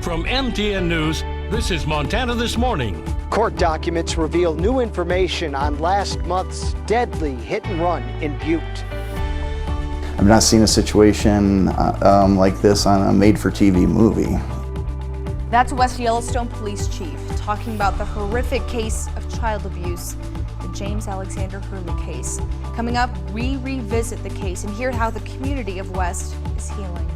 From MTN News, this is Montana This Morning. Court documents reveal new information on last month's deadly hit and run in Butte. I've not seen a situation like this on a made-for-TV movie. That's West Yellowstone Police Chief talking about the horrific case of child abuse, the James Alexander Hurley case. Coming up, we revisit the case and hear how the community of West is healing.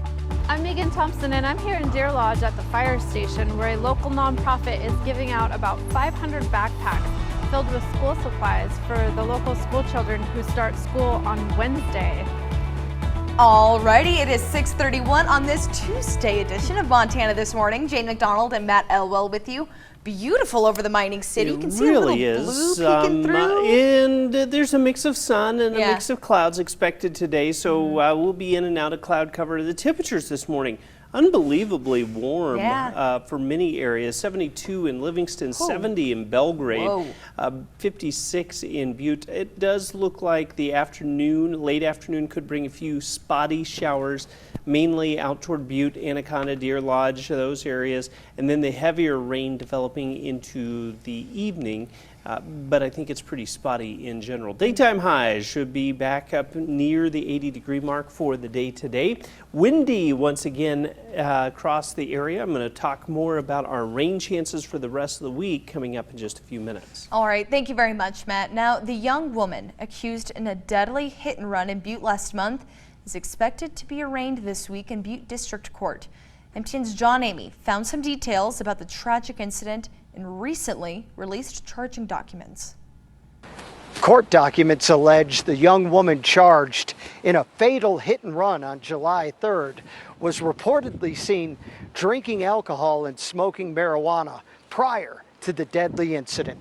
I'm Megan Thompson, and I'm here in Deer Lodge at the fire station, where a local nonprofit is giving out about 500 backpacks filled with school supplies for the local school children who start school on Wednesday. Alrighty, it is 6:31 on this Tuesday edition of Montana This Morning. Jane McDonald and Matt Elwell with you. Beautiful over the mining city. You can see really a little blue peeking through. And there's a mix of sun and a mix of clouds expected today, so we'll be in and out of cloud cover. The temperatures this morning, unbelievably warm for many areas. 72 in Livingston, 70 in Belgrade, 56 in Butte. It does look like the afternoon, late afternoon, could bring a few spotty showers, mainly out toward Butte, Anaconda, Deer Lodge, those areas, and then the heavier rain developing into the evening. But I think it's pretty spotty in general. Daytime highs should be back up near the 80-degree mark for the day today. Windy once again across the area. I'm going to talk more about our rain chances for the rest of the week coming up in just a few minutes. All right, thank you very much, Matt. Now, the young woman accused in a deadly hit and run in Butte last month is expected to be arraigned this week in Butte District Court. MTN's John Amy found some details about the tragic incident and recently released charging documents. Court documents allege the young woman charged in a fatal hit and run on July 3rd was reportedly seen drinking alcohol and smoking marijuana prior to the deadly incident.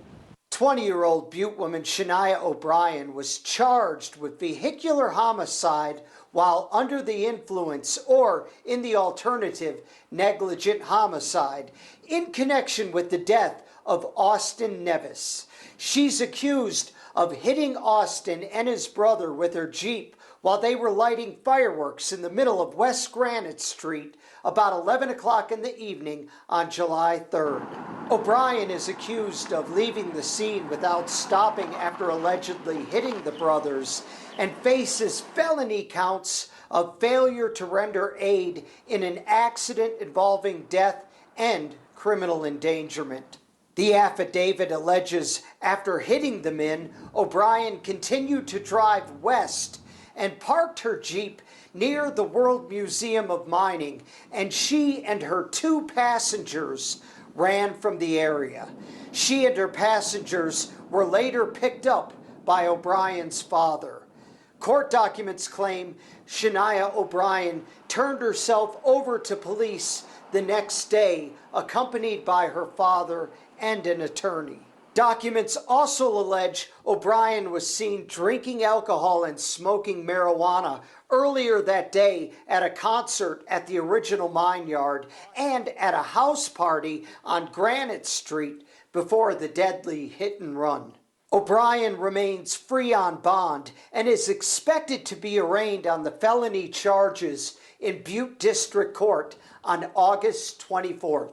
20-year-old Butte woman Shania O'Brien was charged with vehicular homicide while under the influence, or in the alternative, negligent homicide, in connection with the death of Austin Nevis. She's accused of hitting Austin and his brother with her Jeep while they were lighting fireworks in the middle of West Granite Street about 11 o'clock in the evening on July 3rd. O'Brien is accused of leaving the scene without stopping after allegedly hitting the brothers and faces felony counts of failure to render aid in an accident involving death and criminal endangerment. The affidavit alleges after hitting the men, O'Brien continued to drive west and parked her Jeep near the World Museum of Mining, and she and her two passengers ran from the area. She and her passengers were later picked up by O'Brien's father. Court documents claim Shania O'Brien turned herself over to police the next day, accompanied by her father and an attorney. Documents also allege O'Brien was seen drinking alcohol and smoking marijuana earlier that day at a concert at the original mine yard and at a house party on Granite Street before the deadly hit and run. O'Brien remains free on bond and is expected to be arraigned on the felony charges in Butte District Court on August 24th.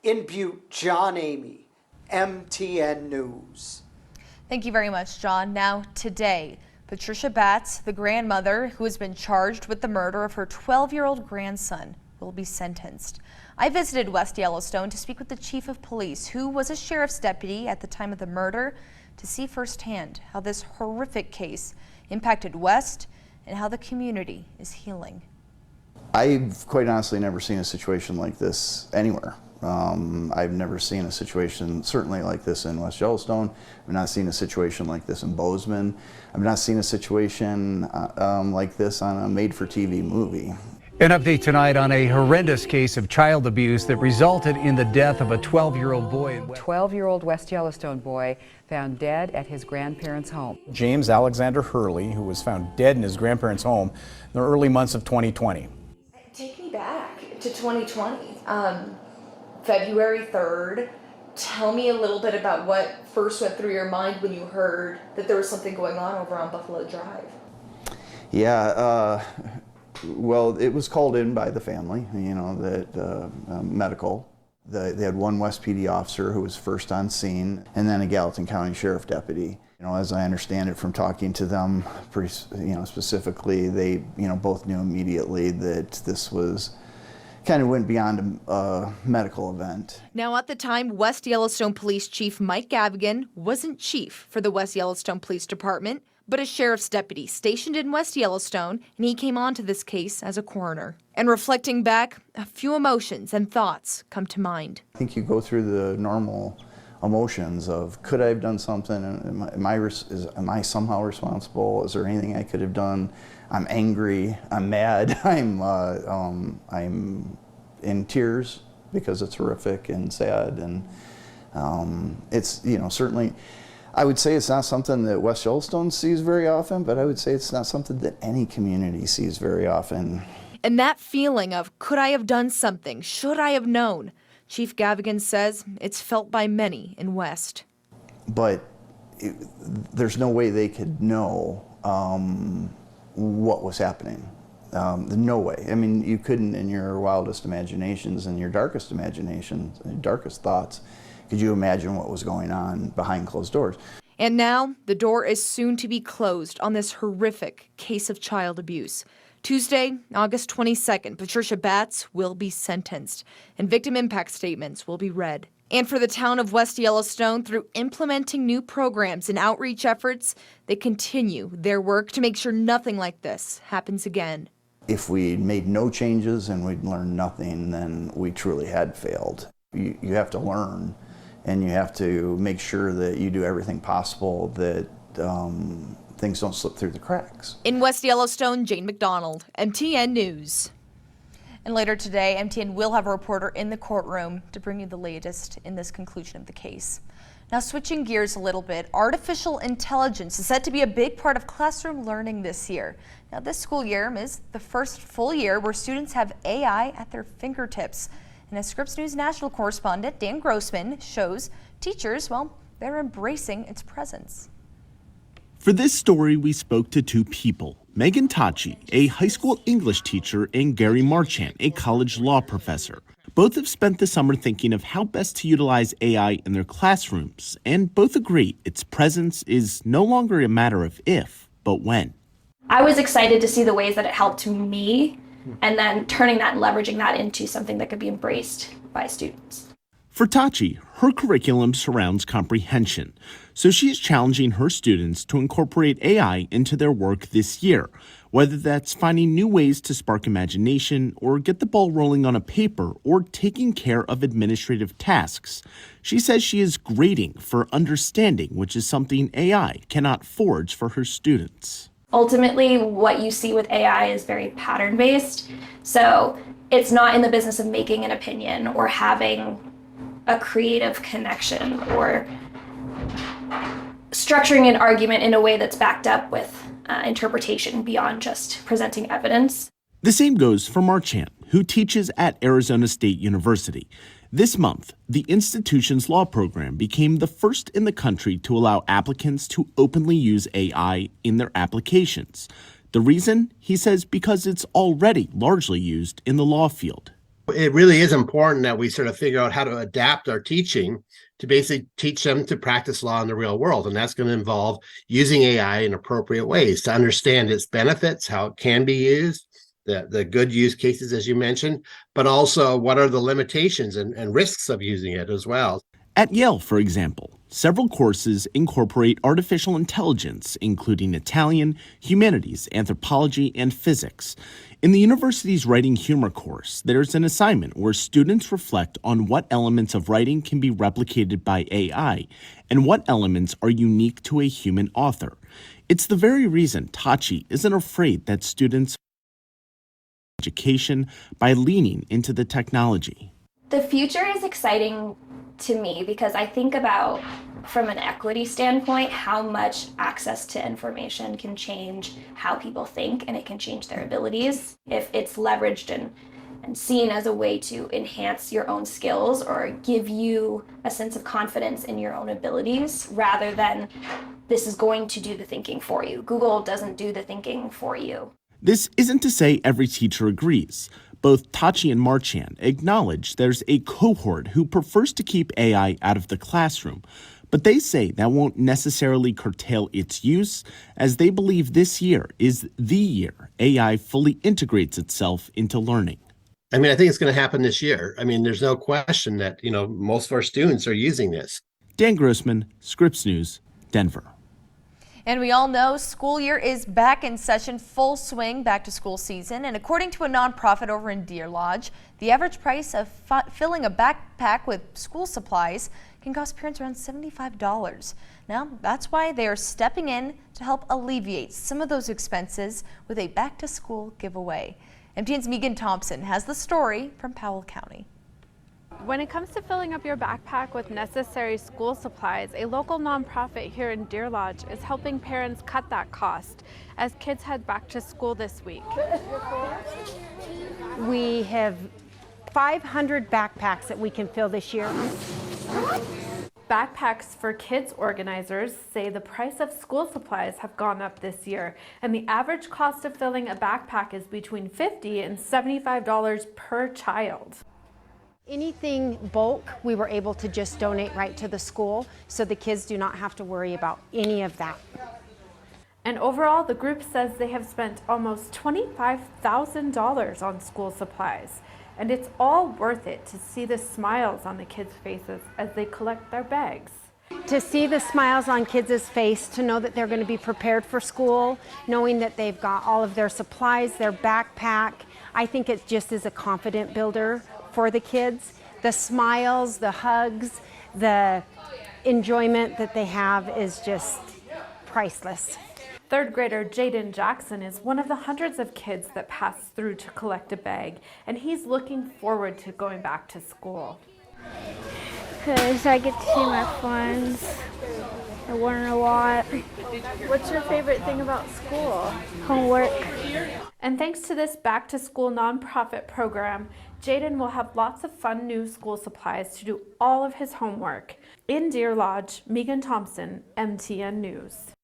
In Butte, John Amy, MTN News. Thank you very much, John. Now, today, Patricia Batts, the grandmother who has been charged with the murder of her 12-year-old grandson, will be sentenced. I visited West Yellowstone to speak with the chief of police, who was a sheriff's deputy at the time of the murder, to see firsthand how this horrific case impacted West and how the community is healing. I've quite honestly never seen a situation like this anywhere. I've never seen a situation certainly like this in West Yellowstone. I've not seen a situation like this in Bozeman. I've not seen a situation like this on a made-for-TV movie. An update tonight on a horrendous case of child abuse that resulted in the death of a 12-year-old boy. 12-year-old West Yellowstone boy found dead at his grandparents' home. James Alexander Hurley, who was found dead in his grandparents' home in the early months of 2020. Take me back to 2020. February 3rd. Tell me a little bit about what first went through your mind when you heard that there was something going on over on Buffalo Drive. Yeah, Well, it was called in by the family, you know, that medical. They had one West PD officer who was first on scene, and then a Gallatin County Sheriff deputy. You know, as I understand it from talking to them, specifically, they, both knew immediately that this was kind of went beyond a medical event. Now, at the time, West Yellowstone Police Chief Mike Gavigan wasn't chief for the West Yellowstone Police Department, but a sheriff's deputy stationed in West Yellowstone, and he came onto this case as a coroner. And reflecting back, a few emotions and thoughts come to mind. I think you go through the normal emotions of, could I have done something? Am I somehow responsible? Is there anything I could have done? I'm angry, I'm mad, I'm in tears because it's horrific and sad, and it's, certainly, I would say it's not something that West Yellowstone sees very often, but I would say it's not something that any community sees very often. And that feeling of, could I have done something? Should I have known? Chief Gavigan says it's felt by many in West. But there's no way they could know what was happening. No way. I mean, you couldn't, in your wildest imaginations and your darkest imaginations, your darkest thoughts, could you imagine what was going on behind closed doors? And now the door is soon to be closed on this horrific case of child abuse. Tuesday, August 22nd, Patricia Batts will be sentenced, and victim impact statements will be read. And for the town of West Yellowstone, through implementing new programs and outreach efforts, they continue their work to make sure nothing like this happens again. If we made no changes and we'd learned nothing, then we truly had failed. You have to learn, and you have to make sure that you do everything possible that things don't slip through the cracks. In West Yellowstone, Jane McDonald, MTN News. And later today, MTN will have a reporter in the courtroom to bring you the latest in this conclusion of the case. Now, switching gears a little bit, artificial intelligence is set to be a big part of classroom learning this year. Now, this school year is the first full year where students have AI at their fingertips. And as Scripps News national correspondent Dan Grossman shows, teachers, well, they're embracing its presence. For this story, we spoke to two people, Megan Tachi, a high school English teacher, and Gary Marchant, a college law professor. Both have spent the summer thinking of how best to utilize AI in their classrooms, and both agree its presence is no longer a matter of if, but when. I was excited to see the ways that it helped me, and then turning that and leveraging that into something that could be embraced by students. For Tachi, her curriculum surrounds comprehension, so she is challenging her students to incorporate AI into their work this year, whether that's finding new ways to spark imagination or get the ball rolling on a paper or taking care of administrative tasks. She says she is grading for understanding, which is something AI cannot forge for her students. Ultimately, what you see with AI is very pattern-based, so it's not in the business of making an opinion or having a creative connection or structuring an argument in a way that's backed up with interpretation beyond just presenting evidence. The same goes for Marchant, who teaches at Arizona State University. This month, the institution's law program became the first in the country to allow applicants to openly use AI in their applications. The reason, he says, because it's already largely used in the law field. It really is important that we sort of figure out how to adapt our teaching to basically teach them to practice law in the real world. And that's going to involve using AI in appropriate ways to understand its benefits, how it can be used, the good use cases, as you mentioned, but also what are the limitations and risks of using it as well. At Yale, for example, several courses incorporate artificial intelligence, including Italian, humanities, anthropology, and physics. In the university's writing humor course, there's an assignment where students reflect on what elements of writing can be replicated by AI and what elements are unique to a human author. It's the very reason Tachi isn't afraid that students education by leaning into the technology. The future is exciting to me because I think about, from an equity standpoint, how much access to information can change how people think, and it can change their abilities if it's leveraged and seen as a way to enhance your own skills or give you a sense of confidence in your own abilities rather than this is going to do the thinking for you. Google doesn't do the thinking for you. This isn't to say every teacher agrees. Both Tachi and Marchand acknowledge there's a cohort who prefers to keep AI out of the classroom, but they say that won't necessarily curtail its use, as they believe this year is the year AI fully integrates itself into learning. I mean, I think it's going to happen this year. I mean, there's no question that, most of our students are using this. Dan Grossman, Scripps News, Denver. And we all know school year is back in session, full swing, back to school season. And according to a nonprofit over in Deer Lodge, the average price of filling a backpack with school supplies can cost parents around $75. Now, that's why they are stepping in to help alleviate some of those expenses with a back to school giveaway. MTN's Megan Thompson has the story from Powell County. When it comes to filling up your backpack with necessary school supplies, a local nonprofit here in Deer Lodge is helping parents cut that cost as kids head back to school this week. We have 500 backpacks that we can fill this year. Backpacks for Kids organizers say the price of school supplies have gone up this year, and the average cost of filling a backpack is between $50 and $75 per child. Anything bulk, we were able to just donate right to the school, so the kids do not have to worry about any of that. And overall, the group says they have spent almost $25,000 on school supplies. And it's all worth it to see the smiles on the kids' faces as they collect their bags. To see the smiles on kids' face, to know that they're going to be prepared for school, knowing that they've got all of their supplies, their backpack, I think it just is a confident builder for the kids. The smiles, the hugs, the enjoyment that they have is just priceless. Third grader Jaden Jackson is one of the hundreds of kids that pass through to collect a bag, and he's looking forward to going back to school. Because I get to see my friends. I learn a lot. What's your favorite thing about school? Homework. And thanks to this back to school nonprofit program, Jaden will have lots of fun new school supplies to do all of his homework. In Deer Lodge, Megan Thompson, MTN News.